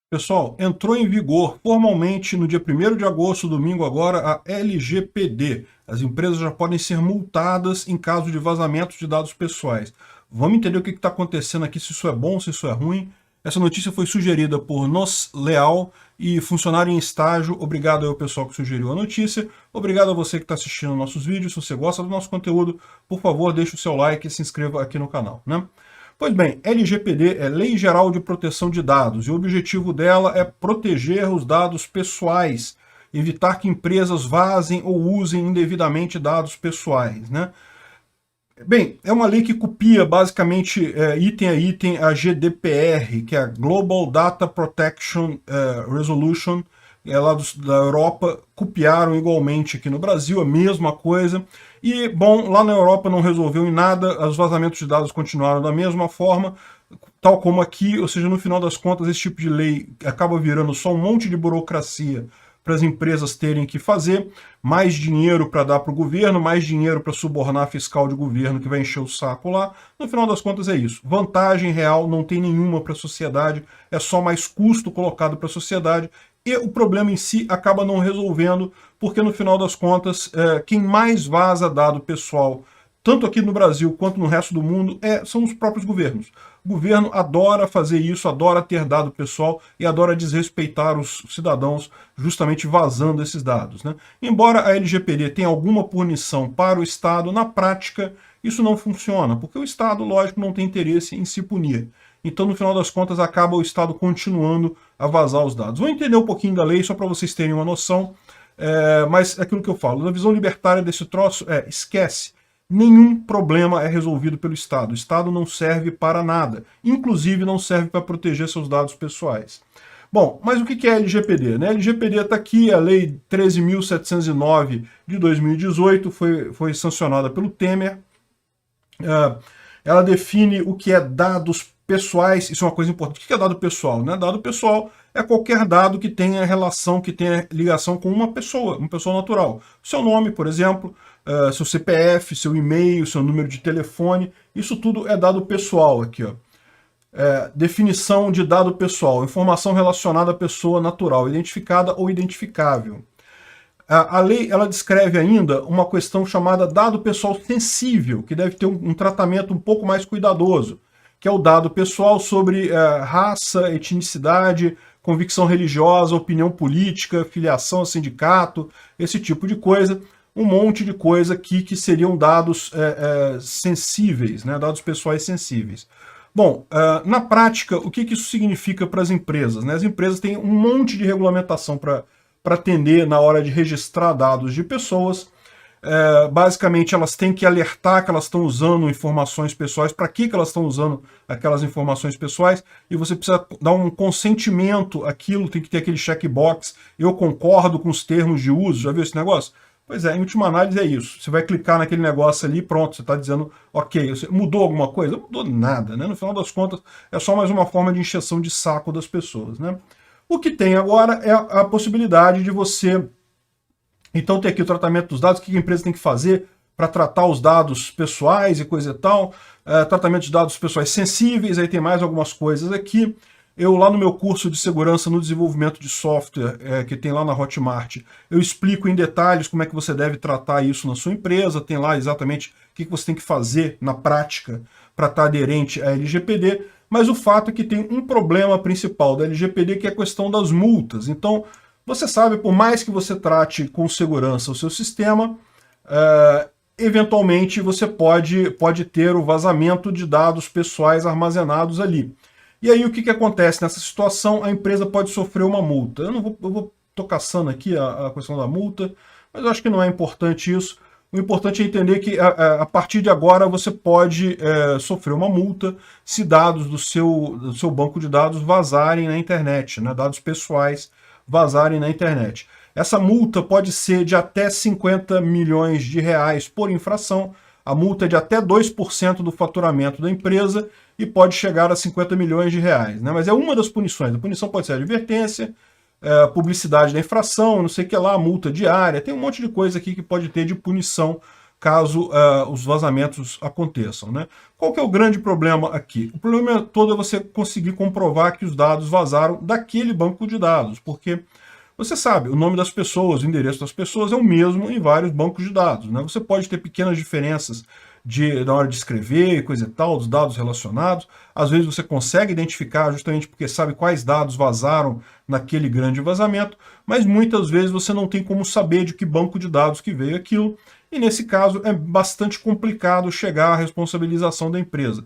Pessoal, entrou em vigor formalmente no dia 1º de agosto, domingo agora, a LGPD. As empresas já podem ser multadas em caso de vazamento de dados pessoais. Vamos entender o que está acontecendo aqui, se isso é bom, se isso é ruim. Essa notícia foi sugerida por Nos Leal e funcionário em estágio. Obrigado ao pessoal que sugeriu a notícia. Obrigado a você que está assistindo nossos vídeos. Se você gosta do nosso conteúdo, por favor, deixe o seu like e se inscreva aqui no canal, né? Pois bem, LGPD é Lei Geral de Proteção de Dados, e o objetivo dela é proteger os dados pessoais, evitar que empresas vazem ou usem indevidamente dados pessoais, né? Bem, é uma lei que copia basicamente item a item a GDPR, que é a Global Data Protection Resolution, lá da Europa, copiaram igualmente aqui no Brasil, a mesma coisa. E, bom, lá na Europa não resolveu em nada, os vazamentos de dados continuaram da mesma forma, tal como aqui, ou seja, no final das contas, esse tipo de lei acaba virando só um monte de burocracia para as empresas terem que fazer, mais dinheiro para dar para o governo, mais dinheiro para subornar fiscal de governo que vai encher o saco lá. No final das contas é isso. Vantagem real não tem nenhuma para a sociedade, é só mais custo colocado para a sociedade, e o problema em si acaba não resolvendo, porque no final das contas, quem mais vaza dado pessoal, tanto aqui no Brasil quanto no resto do mundo, são os próprios governos. O governo adora fazer isso, adora ter dado pessoal e adora desrespeitar os cidadãos justamente vazando esses dados, né? Embora a LGPD tenha alguma punição para o Estado, na prática isso não funciona, porque o Estado, lógico, não tem interesse em se punir. Então, no final das contas, acaba o Estado continuando a vazar os dados. Vou entender um pouquinho da lei, só para vocês terem uma noção, mas é aquilo que eu falo, na visão libertária desse troço, esquece. Nenhum problema é resolvido pelo Estado. O Estado não serve para nada. Inclusive, não serve para proteger seus dados pessoais. Bom, mas o que é a LGPD? Né? A LGPD está aqui, a Lei 13.709 de 2018, foi sancionada pelo Temer. Ela define o que é dados pessoais. Isso é uma coisa importante. O que é dado pessoal? Né? Dado pessoal é qualquer dado que tenha relação, que tenha ligação com uma pessoa natural. Seu nome, por exemplo, seu CPF, seu e-mail, seu número de telefone, isso tudo é dado pessoal aqui, ó. Definição de dado pessoal, informação relacionada à pessoa natural, identificada ou identificável. A lei ela descreve ainda uma questão chamada dado pessoal sensível, que deve ter um tratamento um pouco mais cuidadoso, que é o dado pessoal sobre raça, etnicidade, convicção religiosa, opinião política, filiação a sindicato, esse tipo de coisa. Um monte de coisa aqui que seriam dados sensíveis, né? Dados pessoais sensíveis. Bom, na prática, o que isso significa para as empresas? Né? As empresas têm um monte de regulamentação para atender na hora de registrar dados de pessoas. Basicamente, elas têm que alertar que elas estão usando informações pessoais, para que elas estão usando aquelas informações pessoais, e você precisa dar um consentimento àquilo, tem que ter aquele checkbox, eu concordo com os termos de uso, já viu esse negócio? Pois é, em última análise é isso. Você vai clicar naquele negócio ali, pronto, você está dizendo, ok, mudou alguma coisa? Não mudou nada, né? No final das contas, é só mais uma forma de encheção de saco das pessoas, né? O que tem agora é a possibilidade de você, então, ter aqui o tratamento dos dados, o que a empresa tem que fazer para tratar os dados pessoais e coisa e tal, tratamento de dados pessoais sensíveis, aí tem mais algumas coisas aqui. Eu, lá no meu curso de segurança no desenvolvimento de software, que tem lá na Hotmart, eu explico em detalhes como é que você deve tratar isso na sua empresa, tem lá exatamente o que você tem que fazer na prática para estar aderente à LGPD, mas o fato é que tem um problema principal da LGPD, que é a questão das multas. Então, você sabe, por mais que você trate com segurança o seu sistema, eventualmente você pode ter o vazamento de dados pessoais armazenados ali. E aí o que acontece nessa situação? A empresa pode sofrer uma multa. Tô caçando aqui a questão da multa, mas eu acho que não é importante isso. O importante é entender que a partir de agora você pode sofrer uma multa se dados do seu banco de dados vazarem na internet, né? Dados pessoais vazarem na internet. Essa multa pode ser de até 50 milhões de reais por infração. A multa é de até 2% do faturamento da empresa e pode chegar a 50 milhões de reais, né? Mas é uma das punições. A punição pode ser advertência, publicidade da infração, não sei o que lá, multa diária, tem um monte de coisa aqui que pode ter de punição caso os vazamentos aconteçam, né? Qual que é o grande problema aqui? O problema todo é você conseguir comprovar que os dados vazaram daquele banco de dados, porque você sabe, o nome das pessoas, o endereço das pessoas é o mesmo em vários bancos de dados, né? Você pode ter pequenas diferenças na hora de escrever e coisa e tal, dos dados relacionados. Às vezes você consegue identificar justamente porque sabe quais dados vazaram naquele grande vazamento, mas muitas vezes você não tem como saber de que banco de dados que veio aquilo, e nesse caso é bastante complicado chegar à responsabilização da empresa.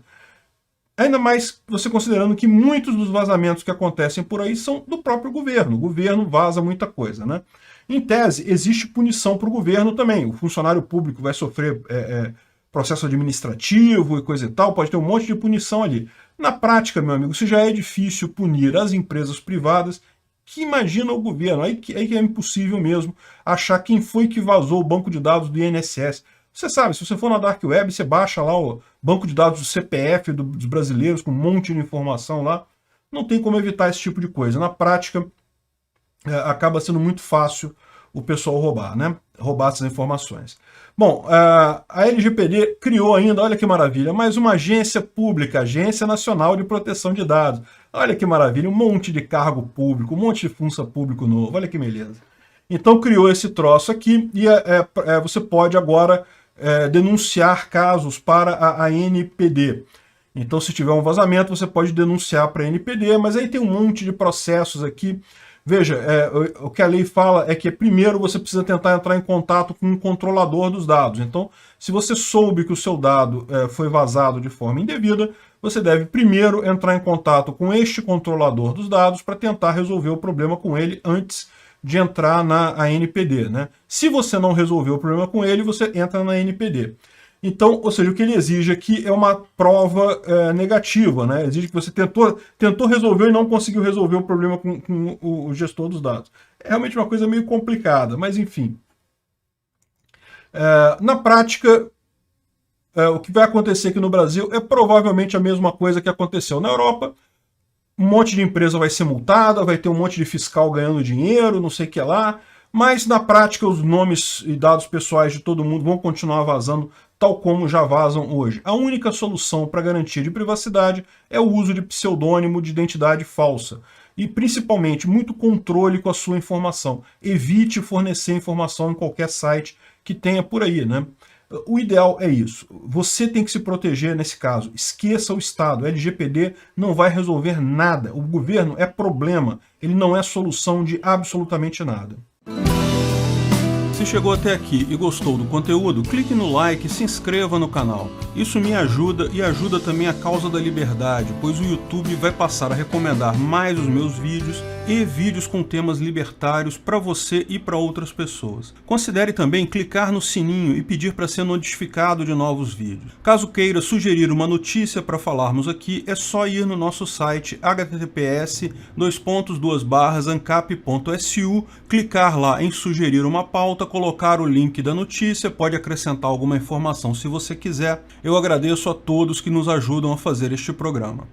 Ainda mais você considerando que muitos dos vazamentos que acontecem por aí são do próprio governo. O governo vaza muita coisa, né? Em tese, existe punição para o governo também. O funcionário público vai sofrer processo administrativo e coisa e tal, pode ter um monte de punição ali. Na prática, meu amigo, se já é difícil punir as empresas privadas, que imagina o governo. Aí que é impossível mesmo achar quem foi que vazou o banco de dados do INSS. Você sabe, se você for na Dark Web, você baixa lá o banco de dados do CPF dos brasileiros com um monte de informação lá. Não tem como evitar esse tipo de coisa. Na prática, acaba sendo muito fácil o pessoal roubar, né? Roubar essas informações. Bom, a LGPD criou ainda, olha que maravilha, mais uma agência pública, Agência Nacional de Proteção de Dados. Olha que maravilha, um monte de cargo público, um monte de função público novo, olha que beleza. Então criou esse troço aqui e você pode agora denunciar casos para a ANPD. Então, se tiver um vazamento, você pode denunciar para a ANPD, mas aí tem um monte de processos aqui. Veja, o que a lei fala é que primeiro você precisa tentar entrar em contato com um controlador dos dados. Então, se você soube que o seu dado foi vazado de forma indevida, você deve primeiro entrar em contato com este controlador dos dados para tentar resolver o problema com ele antes de entrar na ANPD, né? Se você não resolver o problema com ele, você entra na ANPD. Então, ou seja, o que ele exige aqui é uma prova negativa, né? Exige que você tentou resolver e não conseguiu resolver o problema com o gestor dos dados. É realmente uma coisa meio complicada, mas enfim. Na prática, o que vai acontecer aqui no Brasil é provavelmente a mesma coisa que aconteceu na Europa. Um monte de empresa vai ser multada, vai ter um monte de fiscal ganhando dinheiro, não sei o que lá, mas na prática os nomes e dados pessoais de todo mundo vão continuar vazando tal como já vazam hoje. A única solução para garantia de privacidade é o uso de pseudônimo de identidade falsa. E principalmente, muito controle com a sua informação. Evite fornecer informação em qualquer site que tenha por aí, né? O ideal é isso. Você tem que se proteger nesse caso. Esqueça o Estado. O LGPD não vai resolver nada. O governo é problema. Ele não é solução de absolutamente nada. Se chegou até aqui e gostou do conteúdo, clique no like e se inscreva no canal. Isso me ajuda e ajuda também a causa da liberdade, pois o YouTube vai passar a recomendar mais os meus vídeos e vídeos com temas libertários para você e para outras pessoas. Considere também clicar no sininho e pedir para ser notificado de novos vídeos. Caso queira sugerir uma notícia para falarmos aqui, é só ir no nosso site https://ancap.su, clicar lá em sugerir uma pauta, colocar o link da notícia, pode acrescentar alguma informação se você quiser. Eu agradeço a todos que nos ajudam a fazer este programa.